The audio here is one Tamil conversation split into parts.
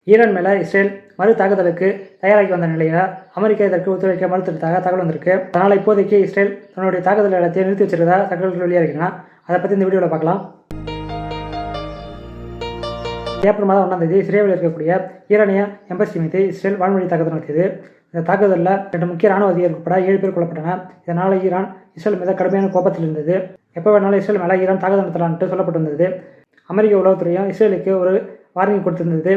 ஈரான் மேலே இஸ்ரேல் மறு தாக்குதலுக்கு தயாராகி வந்த நிலையில் அமெரிக்கா இதற்கு ஒத்துழைக்க மறுத்ததாக தகவல் வந்திருக்கு. அதனால் இப்போதைக்கு இஸ்ரேல் தன்னுடைய தாக்குதல் எல்லாத்தையும் நிறுத்தி வச்சிருக்கதா தகவல்கள் வெளியாக இருக்குன்னா அதை பற்றி இந்த வீடியோவில் பார்க்கலாம். ஏப்ரல் மாதம் 1ஆம் தேதி சிரியாவில் இருக்கக்கூடிய ஈரானிய எம்பசி மீது இஸ்ரேல் வான்வழி தாக்குதல் நடத்தியது. இந்த தாக்குதலில் 2 முக்கிய ராணுவ அதிகாரிகள் உட்பட 7 பேர் கொல்லப்பட்டனர். இதனால் ஈரான் இஸ்ரேல் மீது கடுமையான கோபத்தில் இருந்தது. எப்போ வேணாலும் இஸ்ரேல் மேலே ஈரான் தாக்குதல் நடத்தலான்ட்டு சொல்லப்பட்டிருந்தது. அமெரிக்க உளவுத்துறையும் இஸ்ரேலுக்கு ஒரு வார்னிங் கொடுத்திருந்தது.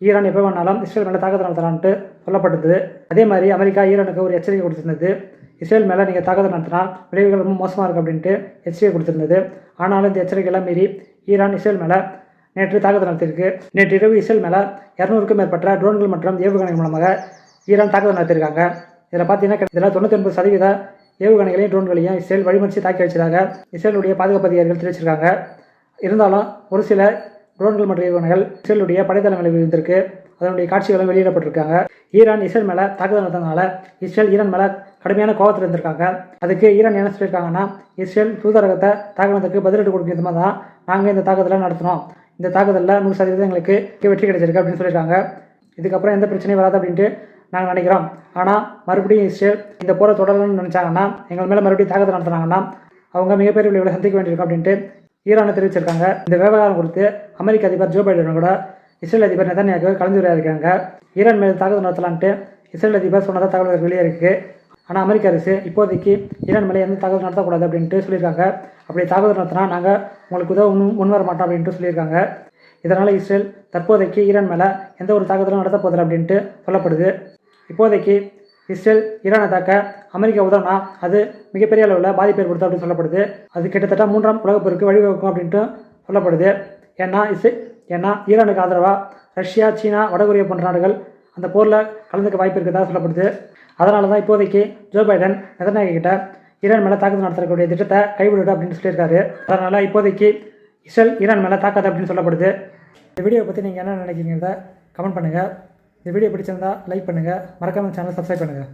ஈரான் எப்போ வேணாலும் இஸ்ரேல் மேலே தாக்குதல் நடத்தலான்ட்டு சொல்லப்பட்டது. அதே மாதிரி அமெரிக்கா ஈரானுக்கு ஒரு எச்சரிக்கை கொடுத்திருந்தது. இஸ்ரேல் மேலே நீங்கள் தாக்குதல் நடத்தினா விளைவுகள் ரொம்ப மோசமாக இருக்குது அப்படின்ட்டு எச்சரிக்கை கொடுத்திருந்தது. ஆனாலும் இந்த எச்சரிக்கையெல்லாம் மீறி ஈரான் இஸ்ரேல் மேலே நேற்று தாக்குதல் நடத்தியிருக்கு. நேற்று இரவு இஸ்ரேல் மேலே 200க்கும் மேற்பட்ட ட்ரோன்கள் மற்றும் ஏவுகணைகள் மூலமாக ஈரான் தாக்குதல் நடத்தியிருக்காங்க. இதில் பார்த்தீங்கன்னா இதில் 99% ஏவுகணைகளையும் ட்ரோன்களையும் இஸ்ரேல் வழிமறித்து தாக்கி வச்சதாக இஸ்ரேலுடைய பாதுகாப்பு அதிகாரிகள் தெரிவிச்சிருக்காங்க. இருந்தாலும் ஒரு சில ட்ரோன்கள் மற்றும் ஏவுகணைகள் இஸ்ரேலுடைய படைத்தளங்களில் இருந்திருக்கு. அதனுடைய காட்சிகளும் வெளியிடப்பட்டிருக்காங்க. ஈரான் இஸ்ரேல் மேலே தாக்குதல் நடத்தினால இஸ்ரேல் ஈரான் மேலே கடுமையான கோபத்தில் இருந்திருக்காங்க. அதுக்கு ஈரான் என்ன சொல்லியிருக்காங்கன்னா, இஸ்ரேல் தூதரகத்தை தாக்குனதுக்கு பதிலீடு கொடுக்கும் விதமாக தான் நாங்கள் இந்த தாக்குதலை நடத்தினோம். இந்த தாக்குதலில் 100% எங்களுக்கு வெற்றி கிடைச்சிருக்கு அப்படின்னு சொல்லியிருக்காங்க. இதுக்கப்புறம் எந்த பிரச்சனையும் வராது அப்படின்ட்டு நாங்கள் நினைக்கிறோம். ஆனால் மறுபடியும் இஸ்ரேல் இந்த போரை தொடரணும்னு நினச்சாங்கன்னா, எங்கள் மேலே மறுபடியும் தாக்குதல் நடத்தினாங்கன்னா அவங்க மிகப்பெரிய விளைவுகளை சந்திக்க வேண்டியிருக்கும் அப்படின்ட்டு ஈரானை தெரிவிச்சிருக்காங்க. இந்த விவகாரம் குறித்து அமெரிக்க அதிபர் ஜோ பைடன் கூட இஸ்ரேல் அதிபர் நெதன்யாகு கலந்துரையாடிருக்காங்க. ஈரான் மேலே தாக்குதல் நடத்தலான்ட்டு இஸ்ரேல் அதிபர் சொன்னதாக தகவல்கள் வெளியே இருக்குது. ஆனால் அமெரிக்க அரசு இப்போதைக்கு ஈரான் மேலே எந்த தாக்குதல் நடத்தக்கூடாது அப்படின்ட்டு சொல்லியிருக்காங்க. அப்படி தாக்குதல் நடத்தினா நாங்கள் உங்களுக்கு உதவ முன்வர மாட்டோம் அப்படின்ட்டு சொல்லியிருக்காங்க. இதனால் இஸ்ரேல் தற்போதைக்கு ஈரான் மேலே எந்த ஒரு தாக்குதலும் நடத்த போதில்லை அப்படின்ட்டு சொல்லப்படுது. இப்போதைக்கு இஸ்ரேல் ஈரானை தாக்க அமெரிக்கா உதவினா அது மிகப்பெரிய அளவில் பாதிப்பு ஏற்படுத்தும் அப்படின்னு சொல்லப்படுது. அது கிட்டத்தட்ட 3ஆம் உலகப் போருக்கு வழிவகுக்கும் அப்படின்ட்டு சொல்லப்படுது. ஏன்னா ஈரானுக்கு ஆதரவாக ரஷ்யா, சீனா, வடகொரியா போன்ற நாடுகள் அந்த போரில் கலந்துக்க வாய்ப்பு இருக்கிறதா சொல்லப்படுது. அதனால தான் இப்போதைக்கு ஜோ பைடன் நெதன்யாகு கிட்ட ஈரான் மேலே தாக்குதல் நடத்தக்கூடிய திட்டத்தை கைவிடுது அப்படின்னு சொல்லியிருக்காரு. அதனால் இப்போதைக்கு இஸ்ரேல் ஈரான் மேலே தாக்காது அப்படின்னு சொல்லப்படுது. இந்த வீடியோவை பற்றி நீங்கள் என்ன நினைக்கிறீங்கிறத கமெண்ட் பண்ணுங்கள். இந்த வீடியோ பிடிச்சிருந்தால் லைக் பண்ணுங்கள். மறக்காம சேனல் சப்ஸ்கிரைப் பண்ணுங்கள்.